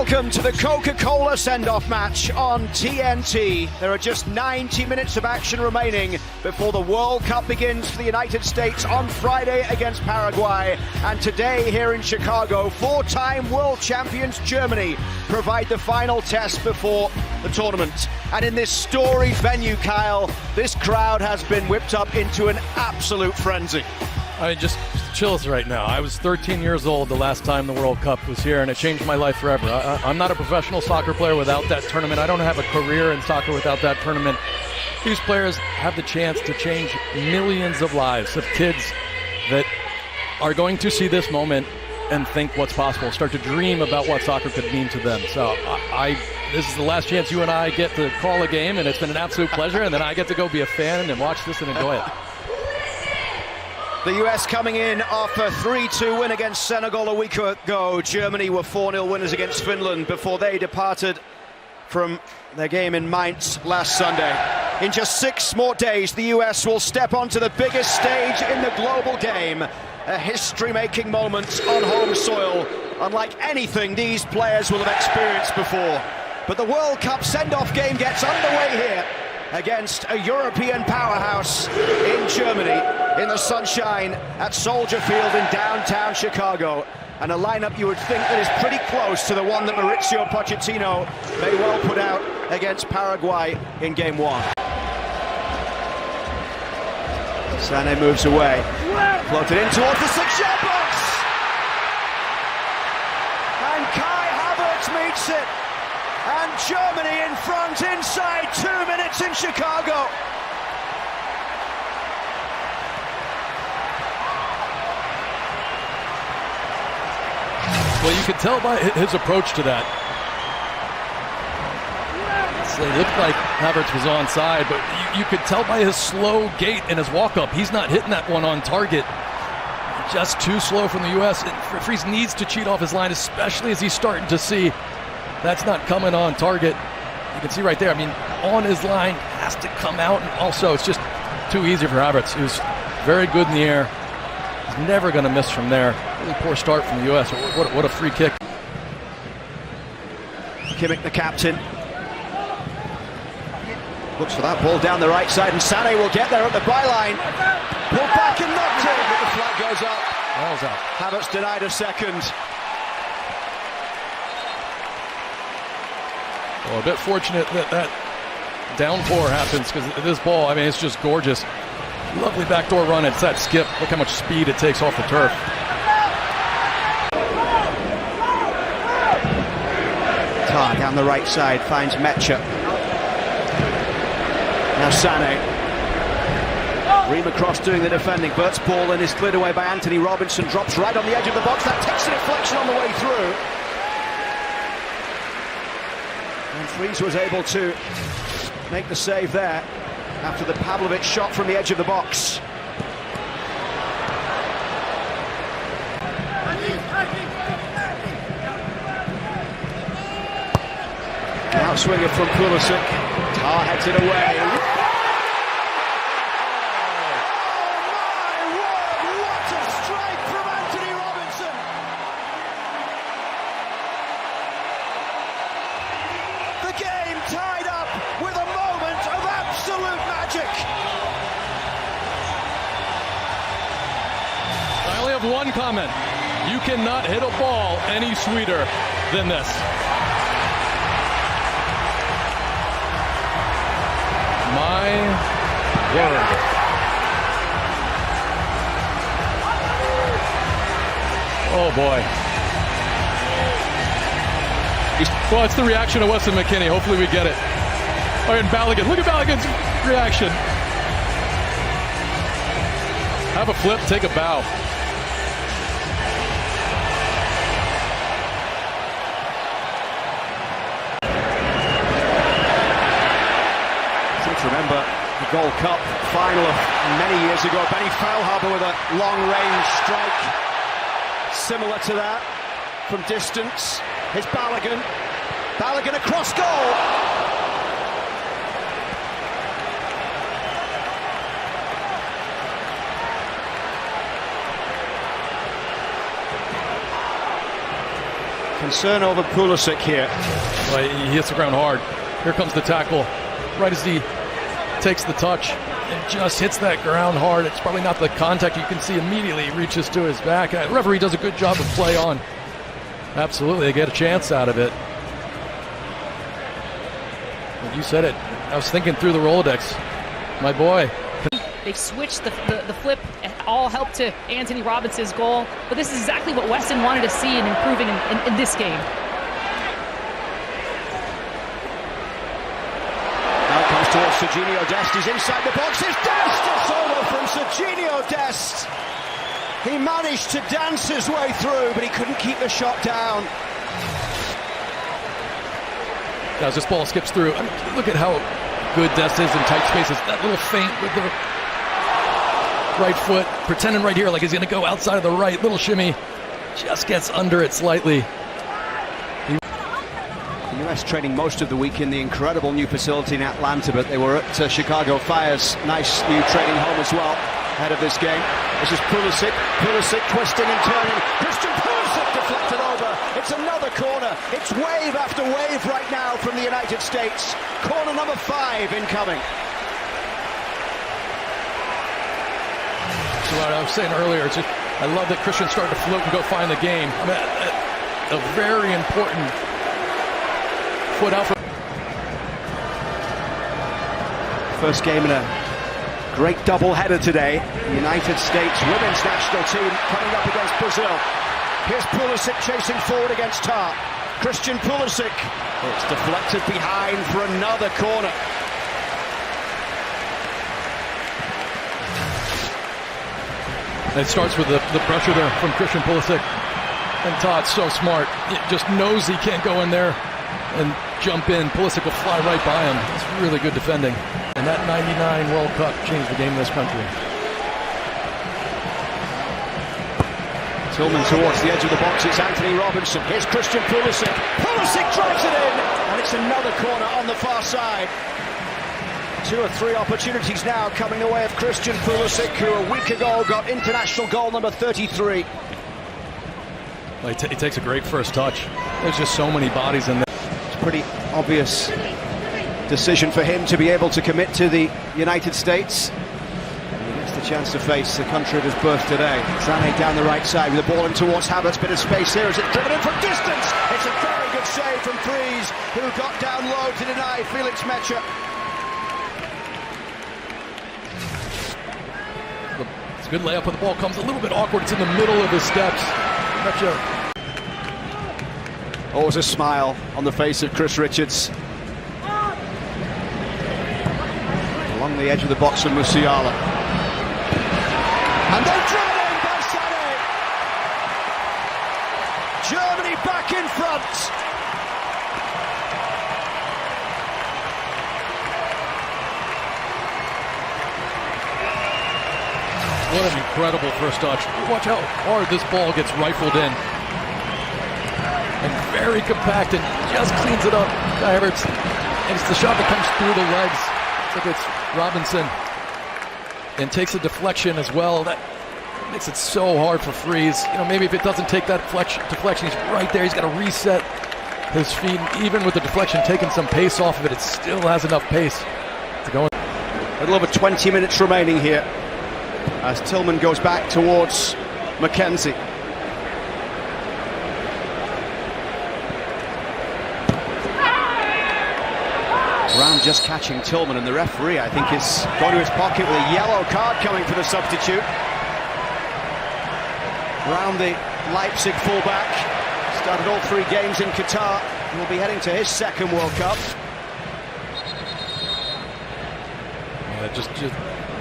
Welcome to the Coca-Cola send-off match on TNT. There are just 90 minutes of action remaining before the World Cup begins for the United States on Friday against Paraguay. And today here in Chicago, four-time world champions Germany provide the final test before the tournament. And in this storied venue, Kyle, this crowd has been whipped up into an absolute frenzy. I mean, just chills right now. I was 13 years old the last time the World Cup was here, and it changed my life forever. I'm not a professional soccer player without that tournament. I don't have a career in soccer without that tournament. These players have the chance to change millions of lives of kids that are going to see this moment and think what's possible, start to dream about what soccer could mean to them. So this is the last chance you and I get to call a game, and it's been an absolute pleasure, and then I get to go be a fan and watch this and enjoy it. The US coming in off a 3-2 win against Senegal a week ago. Germany were 4-0 winners against Finland before they departed from their game in Mainz last Sunday. In just 6 more days, the US will step onto the biggest stage in the global game. A history-making moment on home soil, unlike anything these players will have experienced before. But the World Cup send-off game gets underway here against a European powerhouse in Germany, in the sunshine at Soldier Field in downtown Chicago. And a lineup you would think that is pretty close to the one that Mauricio Pochettino may well put out against Paraguay in game 1. Sané moves away, floated in towards the 6-yard box, and Kai Havertz meets it. And Germany in front inside 2 minutes in Chicago. Well, you could tell by his approach to that. It looked like Havertz was onside, but you could tell by his slow gait and his walk-up, he's not hitting that one on target. Just too slow from the U.S. Fries needs to cheat off his line, especially as he's starting to see that's not coming on target. You can see right there, I mean, on his line, has to come out, and also it's just too easy for Havertz, who's very good in the air. He's never going to miss from there. Really poor start from the U.S. What a free kick. Kimmich, the captain, looks for that ball down the right side, and Sané will get there at the byline. Pulled back and knocked in, but the flag goes up. Ball's out. Havertz denied a second. Well, a bit fortunate that downpour happens, because this ball, I mean, it's just gorgeous. Lovely backdoor run. It's that skip. Look how much speed it takes off the turf. Tar down the right side finds Mecha. Now Sané. Ream across doing the defending. Bert's ball and is cleared away by Anthony Robinson. Drops right on the edge of the box. That takes a deflection on the way through. And Fries was able to make the save there after the Pavlovic shot from the edge of the box. Outswinger from Pulisic. Tar heads it away. Game tied up with a moment of absolute magic. I only have one comment. You cannot hit a ball any sweeter than this. My word. Oh boy. Well, it's the reaction of Weston McKennie. Hopefully we get it. Oh, and Balogun. Look at Balogun's reaction. Have a flip, take a bow. Seem to remember the Gold Cup final of many years ago. Benny Feilhaber with a long-range strike similar to that from distance. Here's Balogun. Balogun across goal. Concern over Pulisic here. Well, he hits the ground hard. Here comes the tackle. Right as he takes the touch and just hits that ground hard. It's probably not the contact. You can see immediately he reaches to his back. The referee does a good job of play on. Absolutely, they get a chance out of it. But you said it. I was thinking through the Rolodex. My boy. They've switched the flip, and all helped to Anthony Robinson's goal. But this is exactly what Weston wanted to see in improving in this game. Now comes towards Serginho Dest. He's inside the box. It's Dest! A solo from Serginho Dest. He managed to dance his way through, but he couldn't keep the shot down. As this ball skips through, I mean, look at how good Dest is in tight spaces. That little feint with the right foot, pretending right here like he's going to go outside of the right. Little shimmy, just gets under it slightly. The US training most of the week in the incredible new facility in Atlanta, but they were at Chicago Fire's nice new training home as well ahead of this game. This is Pulisic twisting and turning. Christian Pulisic deflected over. It's another corner. It's wave after wave right now from the United States. Corner number 5 incoming. So what I was saying earlier, it's just, I love that Christian started to float and go find the game. I mean, a very important foot out for first game in a great doubleheader today. The United States women's national team coming up against Brazil. Here's Pulisic chasing forward against Tar. Christian Pulisic. It's deflected behind for another corner. It starts with the pressure there from Christian Pulisic. And Todd's so smart. He just knows he can't go in there and jump in. Pulisic will fly right by him. It's really good defending. And that 99 World Cup changed the game in this country. Tillman towards the edge of the box. It's Anthony Robinson. Here's Christian Pulisic. Pulisic drives it in. And it's another corner on the far side. 2 or 3 opportunities now coming the way of Christian Pulisic, who a week ago got international goal number 33. Well, he takes a great first touch. There's just so many bodies in there. It's a pretty obvious decision for him to be able to commit to the United States. And he gets the chance to face the country of his birth today. Sané down the right side with the ball in towards Havertz. Bit of space here as it's driven in from distance. It's a very good save from Freeze, who got down low to deny Felix Metscher. It's a good layup, but the ball comes a little bit awkward. It's in the middle of his steps. Always a smile on the face of Chris Richards. Along the edge of the box from Musiala. And they're driven in by Sané. Germany back in front. What an incredible first touch. Watch how hard this ball gets rifled in. And very compact and just cleans it up. Kai Havertz. And it's the shot that comes through the legs. It's like it's Robinson. And takes a deflection as well. That makes it so hard for Freeze. You know, maybe if it doesn't take that deflection, he's right there. He's got to reset his feet. Even with the deflection taking some pace off of it, it still has enough pace to go in. A little over 20 minutes remaining here as Tillman goes back towards McKenzie. Brown just catching Tillman, and the referee, I think, is going to his pocket with a yellow card coming for the substitute. Brown, the Leipzig fullback, started all 3 games in Qatar and will be heading to his second World Cup. Yeah, just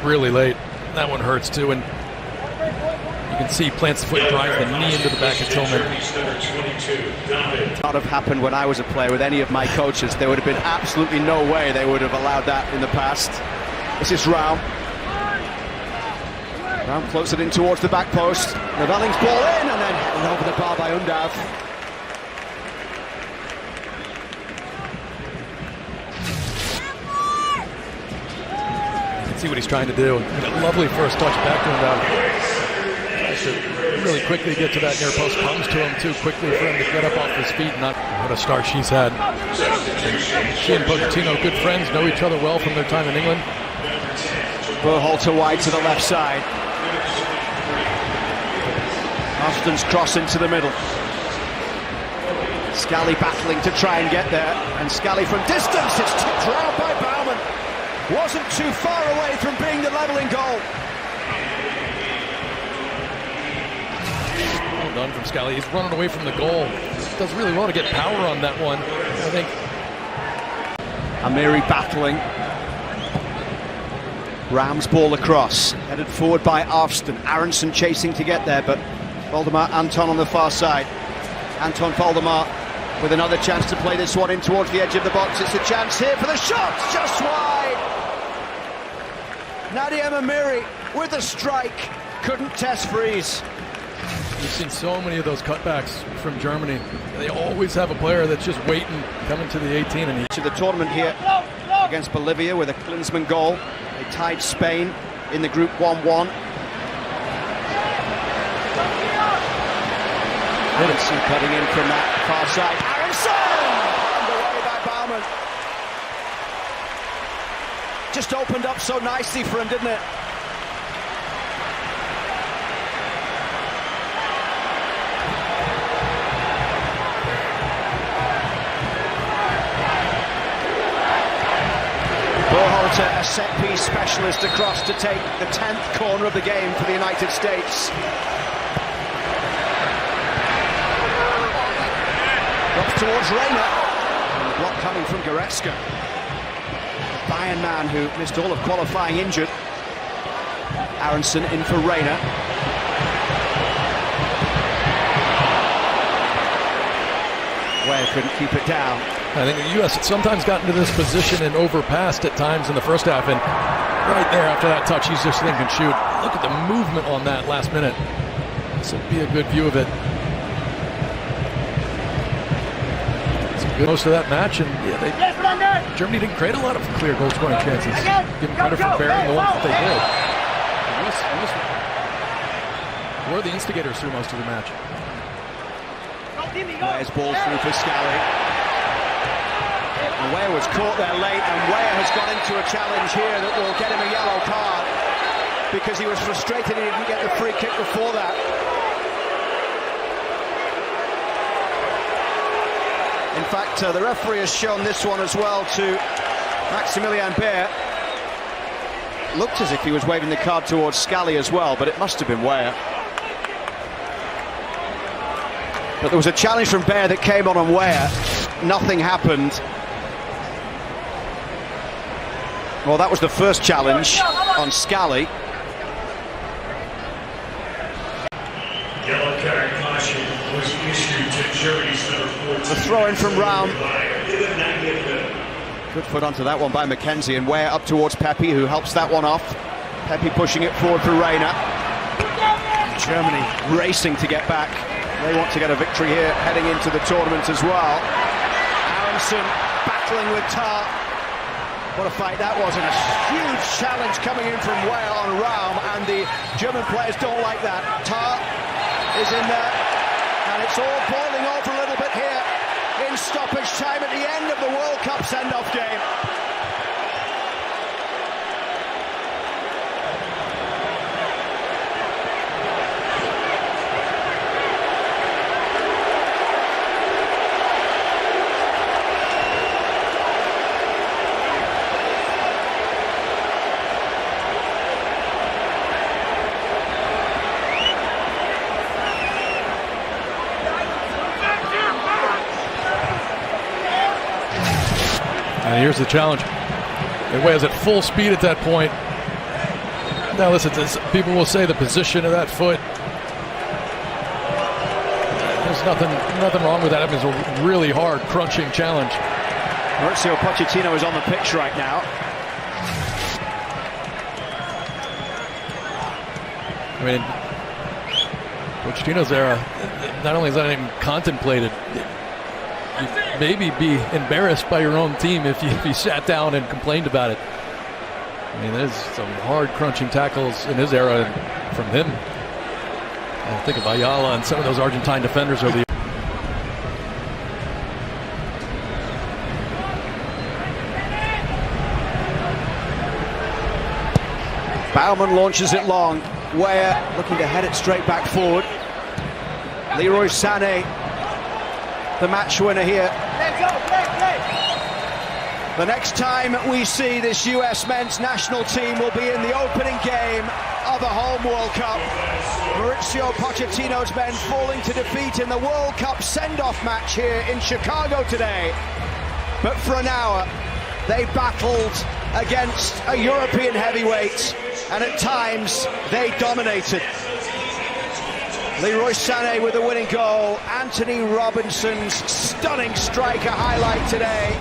really late. That one hurts too, and you can see he plants the foot, drives the knee into the back of Tillman. Not have happened when I was a player with any of my coaches. There would have been absolutely no way they would have allowed that in the past. This is Raum. Raum floats it in towards the back post. Nevelling's ball in and then over the bar by Undav. See what he's trying to do. A lovely first touch back to him. Tries to really quickly get to that near post. Comes to him too quickly for him to get up off his feet. Not what a start she's had. She and Pochettino, good friends, know each other well from their time in England. Berhalter wide to the left side. Austin's cross into the middle. Scally battling to try and get there, and Scally from distance, it's tipped round by Baumann. Wasn't too far away from being the levelling goal. Well done from Scally. He's running away from the goal. Does really well to get power on that one, I think. Amiri battling. Rams ball across, headed forward by Arvston. Aronson chasing to get there, but Valdemar Anton on the far side. Anton Valdemar with another chance to play this one in towards the edge of the box. It's a chance here for the shot, just wide. Nadia Amiri with a strike, couldn't test freeze. We've seen so many of those cutbacks from Germany. They always have a player that's just waiting, coming to the 18. And to the tournament here against Bolivia with a Klinsmann goal. They tied Spain in the group 1-1. Aronson cutting in from that far side. Aronson! Underway by Baumann. Just opened up so nicely for him, didn't it? Berhalter, a set-piece specialist across to take the 10th corner of the game for the United States. Drops towards Reina. And the block coming from Goretzka. Bayern man who missed all of qualifying injured. Aronson in for Reina. Weah couldn't keep it down. I think the U.S. sometimes got into this position and overpassed at times in the first half, and right there after that touch, he's just thinking, shoot. Look at the movement on that last minute. This would be a good view of it. It's a good most of that match, and yeah, Germany didn't create a lot of clear goal scoring chances. Give them credit for bearing the ones that they did. We're the instigators through most of the match. Weah's ball through for Scally. And Weah was caught there late, and Weah has gone into a challenge here that will get him a yellow card because he was frustrated he didn't get the free kick before that. In fact, the referee has shown this one as well to Maximilian Baer. Looked as if he was waving the card towards Scally as well, but it must have been Weah. But there was a challenge from Baer that came on Weah. Nothing happened. Well, that was the first challenge on Scally. Yellow card caution was issued to Germany's number 14. The throw-in from Raum. Good foot onto that one by Mackenzie, and Weah up towards Pepe, who helps that one off. Pepe pushing it forward for Reina. Germany racing to get back. They want to get a victory here, heading into the tournament as well. Aronson battling with Tar. What a fight that was, and a huge challenge coming in from Weah on Raum, and the German players don't like that. Tar is in there, and it's all boiling over a little bit here in stoppage time at the end of the World Cup send-off game. And here's the challenge. Weah is at full speed at that point. Now listen, people will say the position of that foot. There's nothing wrong with that. I mean, it's a really hard, crunching challenge. Mauricio Pochettino is on the pitch right now. I mean, Pochettino's era, not only is that even contemplated, you'd maybe be embarrassed by your own team if you sat down and complained about it. I mean, there's some hard crunching tackles in his era from him. I think of Ayala and some of those Argentine defenders over the Baumann launches it long. Weah looking to head it straight back forward. Leroy Sané, the match winner here. The next time we see this US men's national team will be in the opening game of a home World Cup. Mauricio Pochettino's men falling to defeat in the World Cup send-off match here in Chicago today. But for an hour, they battled against a European heavyweight, and at times they dominated. Leroy Sané with the winning goal. Anthony Robinson's stunning striker highlight today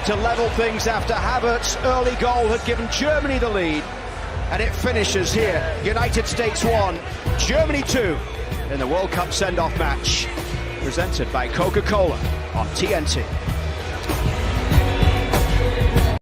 to level things after Havertz's early goal had given Germany the lead. And it finishes here. United States 1, Germany 2 in the World Cup send-off match. Presented by Coca-Cola on TNT.